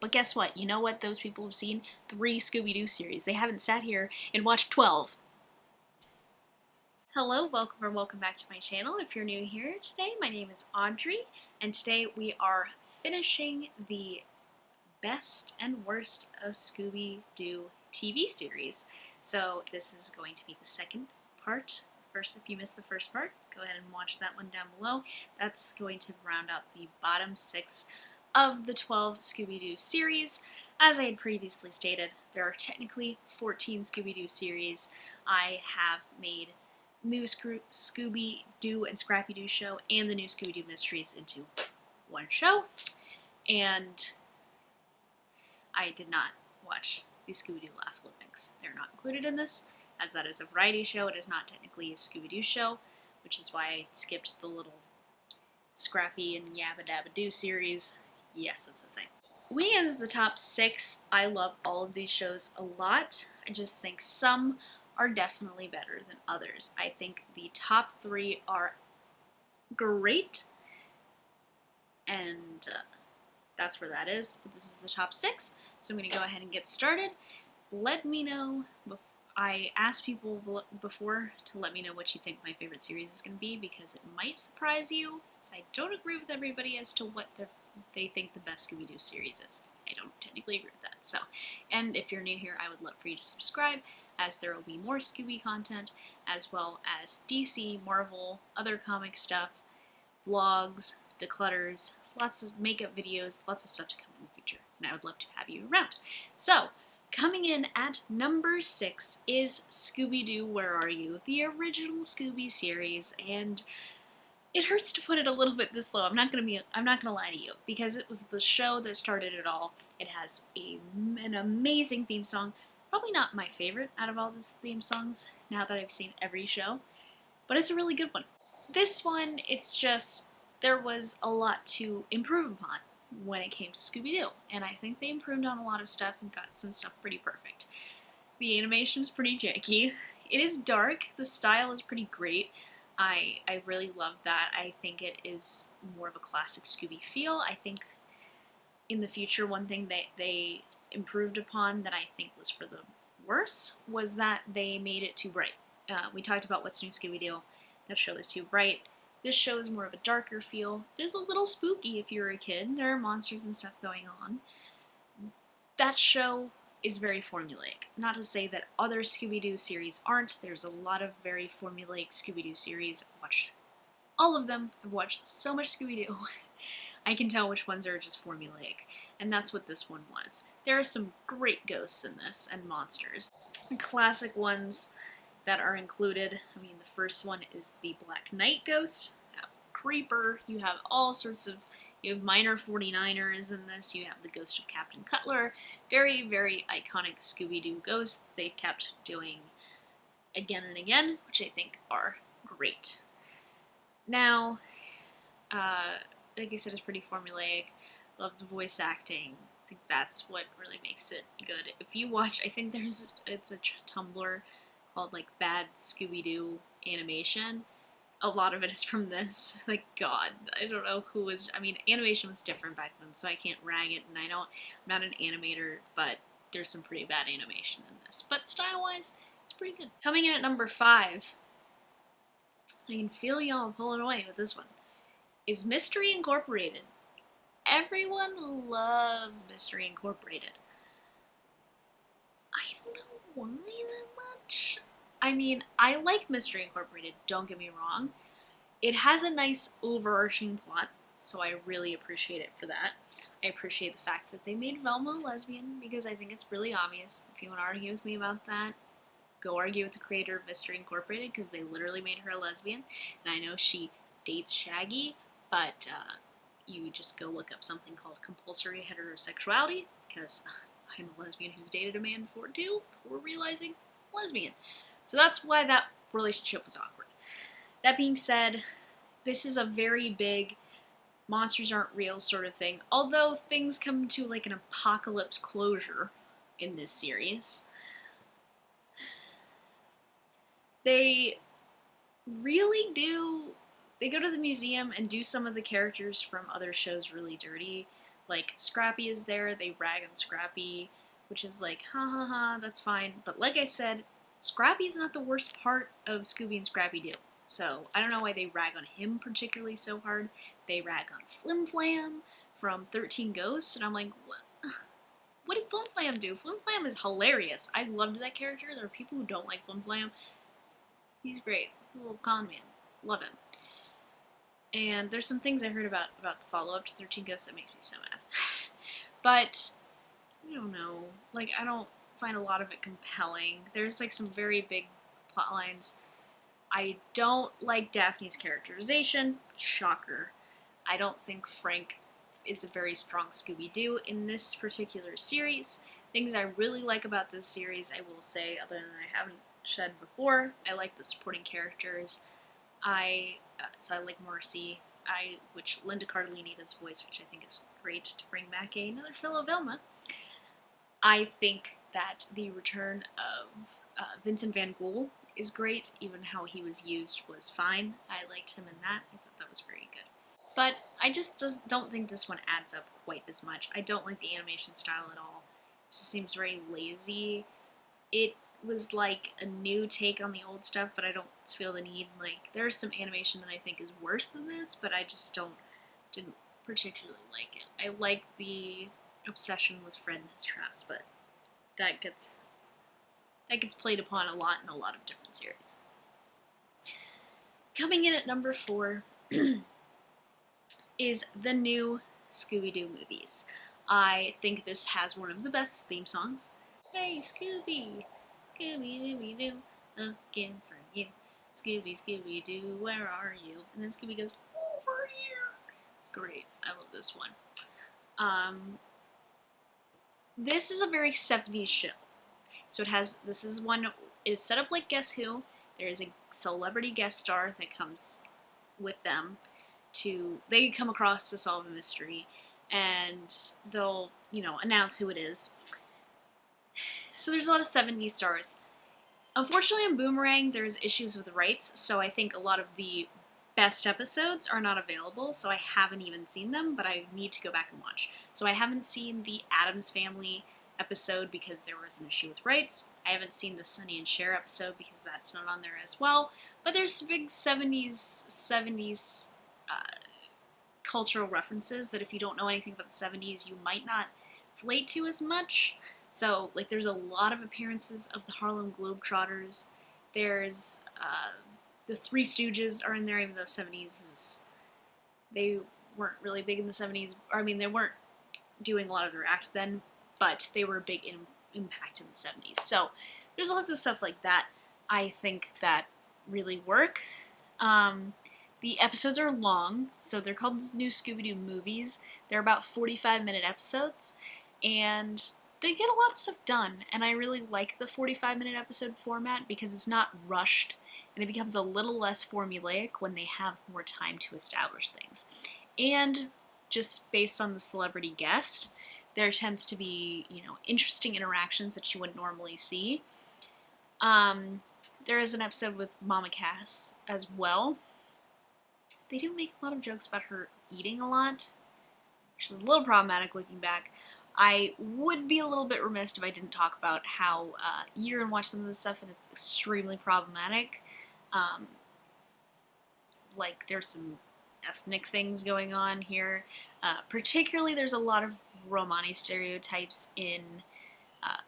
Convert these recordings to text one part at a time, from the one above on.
But guess what? You know what those people have seen? 3 Scooby-Doo series. They haven't sat here and watched 12. Hello, welcome or welcome back to my channel. If you're new here today, my name is Audrey, and today we are finishing the best and worst of Scooby-Doo TV series. So this is going to be the second part. First, if you missed the first part, go ahead and watch that one down below. That's going to round out the bottom 6 of the 12 Scooby-Doo series. As I had previously stated, there are technically 14 Scooby-Doo series. I have made new Scooby-Doo and Scrappy-Doo Show and the new Scooby-Doo Mysteries into one show, and I did not watch the Scooby-Doo Laugh Olympics. They're not included in this, as that is a variety show. It is not technically a Scooby-Doo show, which is why I skipped the little Scrappy and Yabba Dabba Doo series. Yes, that's the thing. We into the top 6. I love all of these shows a lot. I just think some are definitely better than others. I think the top 3 are great, and that's where that is. But this is the top 6, so I'm going to go ahead and get started. Let me know. I asked people before to let me know what you think my favorite series is going to be, because it might surprise you. So I don't agree with everybody as to what they think the best Scooby-Doo series is. I don't technically agree with that. So, and if you're new here, I would love for you to subscribe, as there will be more Scooby content, as well as DC, Marvel, other comic stuff, vlogs, declutters, lots of makeup videos, lots of stuff to come in the future, and I would love to have you around. So, coming in at number 6 is Scooby-Doo Where Are You, the original Scooby series, and it hurts to put it a little bit this low. I'm not gonna lie to you, because it was the show that started it all. It has an amazing theme song. Probably not my favorite out of all the theme songs, now that I've seen every show, but it's a really good one. This one, it's just, there was a lot to improve upon when it came to Scooby-Doo, and I think they improved on a lot of stuff and got some stuff pretty perfect. The animation's pretty janky. It is dark. The style is pretty great. I really love that. I think it is more of a classic Scooby feel. I think in the future, one thing that they improved upon that I think was for the worse was that they made it too bright. We talked about What's New Scooby-Doo. That show is too bright. This show is more of a darker feel. It is a little spooky if you're a kid. There are monsters and stuff going on. That show is very formulaic. Not to say that other Scooby-Doo series aren't. There's a lot of very formulaic Scooby-Doo series. I've watched all of them. I've watched so much Scooby-Doo. I can tell which ones are just formulaic, and that's what this one was. There are some great ghosts in this, and monsters. The classic ones that are included, I mean, the first one is the Black Knight ghost. You have Creeper. You have all sorts of, you have minor 49ers in this. You have the ghost of Captain Cutler. Very, very iconic Scooby-Doo ghosts they've kept doing again and again, which I think are great. Now, like I said, it's pretty formulaic. Love the voice acting. I think that's what really makes it good. If you watch, I think it's a Tumblr called like Bad Scooby-Doo Animation. A lot of it is from this. Like, God, I don't know who was, I mean, animation was different back then, so I can't rag it, and I'm not an animator, but there's some pretty bad animation in this. But style-wise, it's pretty good. Coming in at number 5, I can feel y'all pulling away with this one, is Mystery Incorporated. Everyone loves Mystery Incorporated. I don't know why that much. I mean, I like Mystery Incorporated, don't get me wrong. It has a nice overarching plot, so I really appreciate it for that. I appreciate the fact that they made Velma a lesbian, because I think it's really obvious. If you want to argue with me about that, go argue with the creator of Mystery Incorporated, because they literally made her a lesbian. And I know she dates Shaggy, but you just go look up something called compulsory heterosexuality, because I'm a lesbian who's dated a man before too, before realizing lesbian. So that's why that relationship was awkward. That being said, this is a very big monsters aren't real sort of thing, although things come to like an apocalypse closure in this series. They really do, they go to the museum and do some of the characters from other shows really dirty. Like, Scrappy is there, they rag on Scrappy, which is like, ha ha ha, that's fine. But like I said, Scrappy is not the worst part of Scooby and Scrappy-Doo. So, I don't know why they rag on him particularly so hard. They rag on Flim Flam from 13 Ghosts, and I'm like, what did Flim Flam do? Flim Flam is hilarious. I loved that character. There are people who don't like Flim Flam. He's great. He's a little con man. Love him. And there's some things I heard about the follow-up to 13 Ghosts that makes me so mad. But, I don't know. Like, I don't find a lot of it compelling. There's, like, some very big plot lines. I don't like Daphne's characterization. Shocker. I don't think Frank is a very strong Scooby-Doo in this particular series. Things I really like about this series, I will say, other than I haven't said before, I like the supporting characters. I like Marcy, which Linda Cardellini does voice, which I think is great to bring back another fellow Velma. I think that the return of Vincent Van Gogh is great. Even how he was used was fine. I liked him in that. I thought that was very good. But I just don't think this one adds up quite as much. I don't like the animation style at all. It just seems very lazy. It was like a new take on the old stuff, but I don't feel the need. Like, there's some animation that I think is worse than this, but I just didn't particularly like it. I like the obsession with Fred and his traps, but that gets played upon a lot in a lot of different series. Coming in at number 4 is the new Scooby-Doo Movies. I think this has one of the best theme songs. Hey, Scooby! Scooby-Doo, looking for you. Scooby, Scooby-Doo, where are you? And then Scooby goes, over here! It's great. I love this one. This is a very 70s show. So this is set up like Guess Who. There is a celebrity guest star that comes with them. They come across to solve a mystery, and they'll, announce who it is. So there's a lot of 70s stars. Unfortunately, in Boomerang, there's issues with rights, so I think a lot of the best episodes are not available, so I haven't even seen them, but I need to go back and watch. So I haven't seen the Addams Family episode because there was an issue with rights. I haven't seen the Sonny and Cher episode because that's not on there as well. But there's big 70s cultural references that if you don't know anything about the 70s, you might not relate to as much. So, like, there's a lot of appearances of the Harlem Globetrotters. There's, the Three Stooges are in there, even though 70s they weren't really big in the 70s. I mean, they weren't doing a lot of their acts then, but they were a big impact in the 70s. So, there's lots of stuff like that I think that really work. The episodes are long, so they're called the new Scooby-Doo Movies. They're about 45-minute episodes, and they get a lot of stuff done, and I really like the 45-minute episode format because it's not rushed, and it becomes a little less formulaic when they have more time to establish things. And just based on the celebrity guest, there tends to be, interesting interactions that you wouldn't normally see. There is an episode with Mama Cass as well. They do make a lot of jokes about her eating a lot, which is a little problematic looking back. I would be a little bit remiss if I didn't talk about how you hear and watch some of this stuff and it's extremely problematic. Like, there's some ethnic things going on here. Particularly, there's a lot of Romani stereotypes in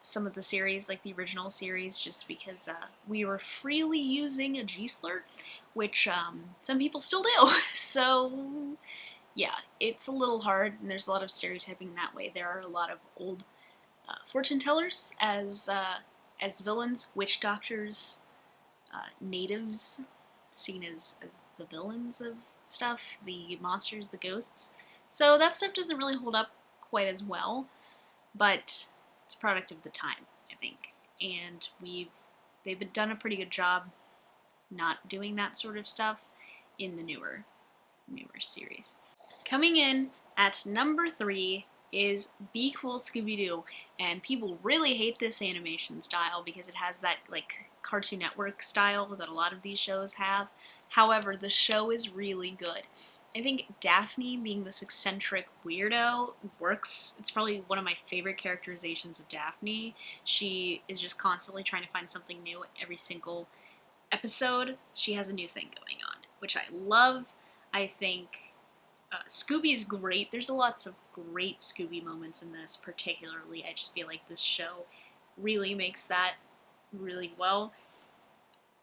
some of the series, like the original series, just because we were freely using a G-slur, which some people still do. So, yeah, it's a little hard, and there's a lot of stereotyping that way. There are a lot of old fortune tellers as villains, witch doctors, natives seen as the villains of stuff, the monsters, the ghosts. So that stuff doesn't really hold up quite as well, but it's a product of the time, I think. And they've done a pretty good job not doing that sort of stuff in the newer series. Coming in at number 3 is Be Cool Scooby-Doo, and people really hate this animation style because it has that, like, Cartoon Network style that a lot of these shows have. However, the show is really good. I think Daphne being this eccentric weirdo works. It's probably one of my favorite characterizations of Daphne. She is just constantly trying to find something new every single episode. She has a new thing going on, which I love. I think Scooby is great. There's lots of great Scooby moments in this, particularly. I just feel like this show really makes that really well.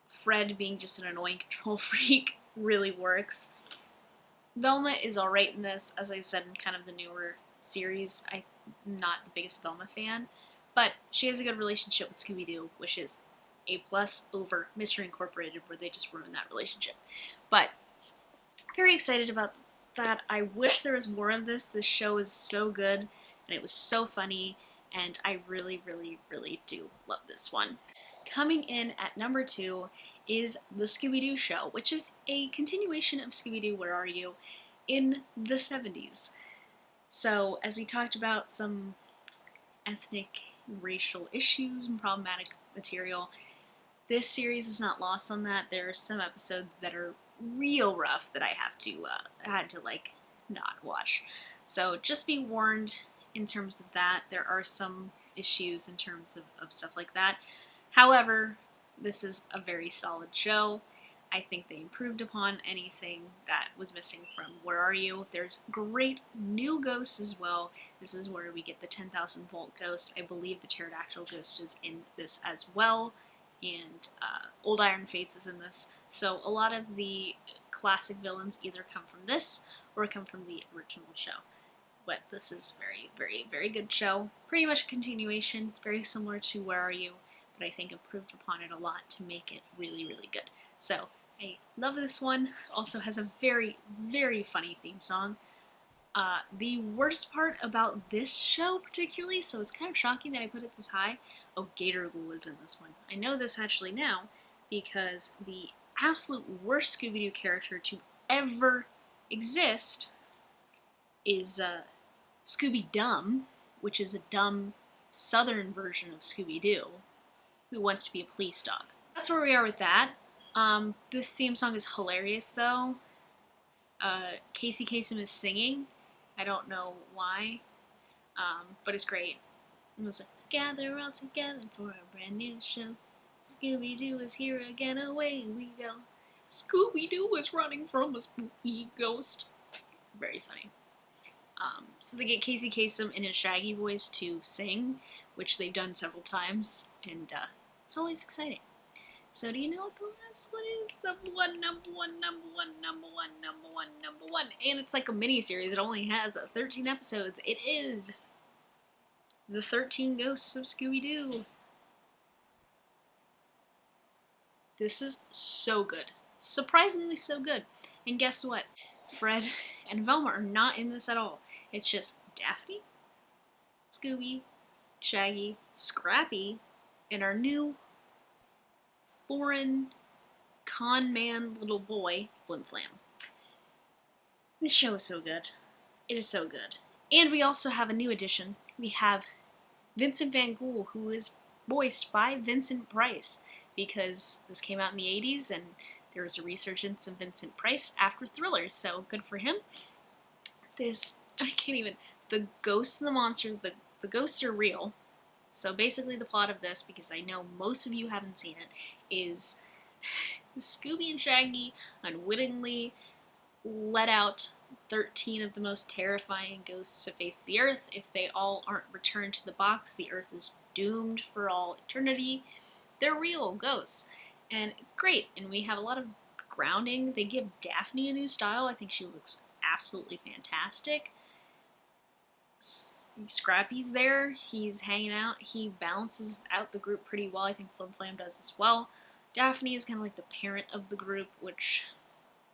Fred being just an annoying control freak really works. Velma is alright in this, as I said, in kind of the newer series. I'm not the biggest Velma fan, but she has a good relationship with Scooby-Doo, which is a plus over Mystery Incorporated, where they just ruined that relationship. But very excited about that. I wish there was more of this. This show is so good, and it was so funny, and I really, really, really do love this one. Coming in at number 2 is the Scooby-Doo Show, which is a continuation of Scooby-Doo Where Are You in the 70s. So, as we talked about some ethnic, racial issues and problematic material, this series is not lost on that. There are some episodes that are real rough that I had to not watch. So just be warned in terms of that. There are some issues in terms of stuff like that. However, this is a very solid show. I think they improved upon anything that was missing from Where Are You. There's great new ghosts as well. This is where we get the 10,000 volt ghost. I believe the pterodactyl ghost is in this as well. And Old Iron Face is in this. So a lot of the classic villains either come from this or come from the original show. But this is very, very, very good show. Pretty much a continuation, very similar to Where Are You, but I think improved upon it a lot to make it really, really good. So I love this one. Also has a very, very funny theme song. The worst part about this show particularly, so it's kind of shocking that I put it this high, Gator Ghoul is in this one. I know this actually now because the absolute worst Scooby-Doo character to ever exist is Scooby-Dumb, which is a dumb southern version of Scooby-Doo who wants to be a police dog. That's where we are with that. This theme song is hilarious though. Casey Kasem is singing. I don't know why, but it's great. And it's like, gather all together for a brand new show. Scooby-Doo is here again, away we go. Scooby-Doo is running from a spooky ghost. Very funny. So they get Casey Kasem in his Shaggy voice to sing, which they've done several times, and it's always exciting. So do you know what the last one is? Number one. And it's like a mini-series. It only has 13 episodes. It is The 13 Ghosts of Scooby-Doo. This is so good. Surprisingly so good. And guess what? Fred and Velma are not in this at all. It's just Daphne, Scooby, Shaggy, Scrappy, and our new foreign con man little boy, Flim Flam. This show is so good. It is so good. And we also have a new addition. We have Vincent Van Gogh, who is voiced by Vincent Price, because this came out in the 80s and there was a resurgence of Vincent Price after Thriller, so good for him. The ghosts and the monsters, the ghosts are real. So basically the plot of this, because I know most of you haven't seen it, is Scooby and Shaggy unwittingly let out 13 of the most terrifying ghosts to face the Earth. If they all aren't returned to the box, the Earth is doomed for all eternity. They're real ghosts, and it's great, and we have a lot of grounding. They give Daphne a new style. I think she looks absolutely fantastic. Scrappy's there. He's hanging out. He balances out the group pretty well. I think Flim Flam does as well. Daphne is kind of like the parent of the group, which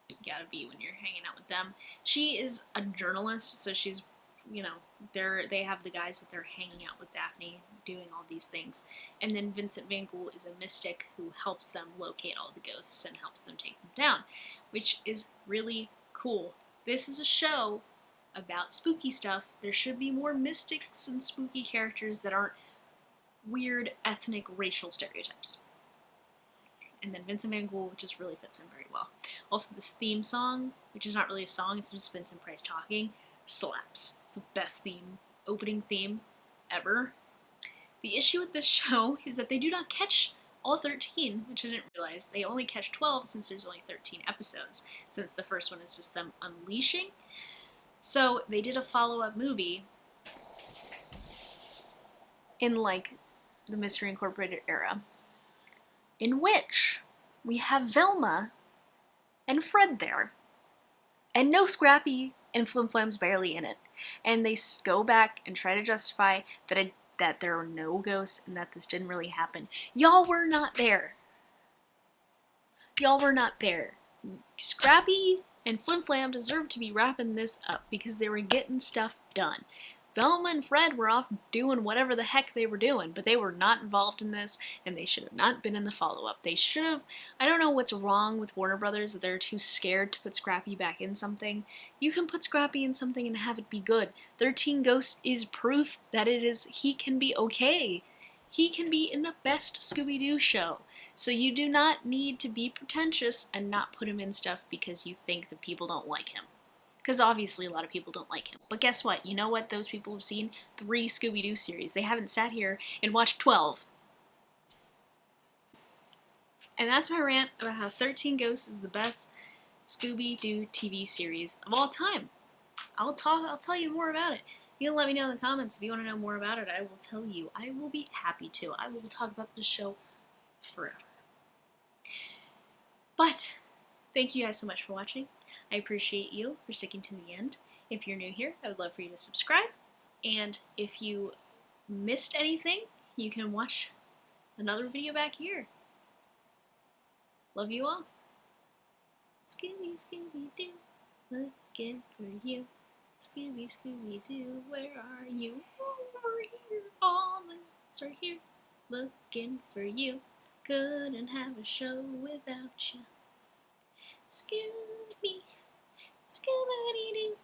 you gotta be when you're hanging out with them. She is a journalist, so she's, they have the guys that they're hanging out with Daphne doing all these things. And then Vincent Van Gogh is a mystic who helps them locate all the ghosts and helps them take them down, which is really cool. This is a show about spooky stuff. There should be more mystics and spooky characters that aren't weird ethnic racial stereotypes. and then Vincent Van Gogh just really fits in very well. Also, this theme song, which is not really a song, it's just Vincent Price talking, slaps. It's the best opening theme ever. The issue with this show is that they do not catch all 13, which I didn't realize. They only catch 12 since there's only 13 episodes, since the first one is just them unleashing. So they did a follow-up movie in, like, the Mystery Incorporated era, in which we have Velma and Fred there, and no Scrappy and Flim Flam's barely in it. And they go back and try to justify that there are no ghosts and that this didn't really happen. Y'all were not there. Y'all were not there. Scrappy and Flim Flam deserve to be wrapping this up because they were getting stuff done. Velma and Fred were off doing whatever the heck they were doing, but they were not involved in this, and they should have not been in the follow-up. They should have... I don't know what's wrong with Warner Brothers, that they're too scared to put Scrappy back in something. You can put Scrappy in something and have it be good. 13 Ghosts is proof that he can be okay. He can be in the best Scooby-Doo show. So you do not need to be pretentious and not put him in stuff because you think that people don't like him. Because obviously a lot of people don't like him. But guess what? You know what those people have seen? 3 Scooby-Doo series. They haven't sat here and watched 12. And that's my rant about how 13 Ghosts is the best Scooby-Doo TV series of all time. I'll tell you more about it. You can let me know in the comments if you want to know more about it. I will tell you. I will be happy to. I will talk about the show forever. But thank you guys so much for watching. I appreciate you for sticking to the end. If you're new here, I would love for you to subscribe. And if you missed anything, you can watch another video back here. Love you all. Scooby, Scooby-Doo, looking for you. Scooby, Scooby-Doo, where are you? Over here, all the lights are here, looking for you. Couldn't have a show without you. Scooby, Scooby-Doo.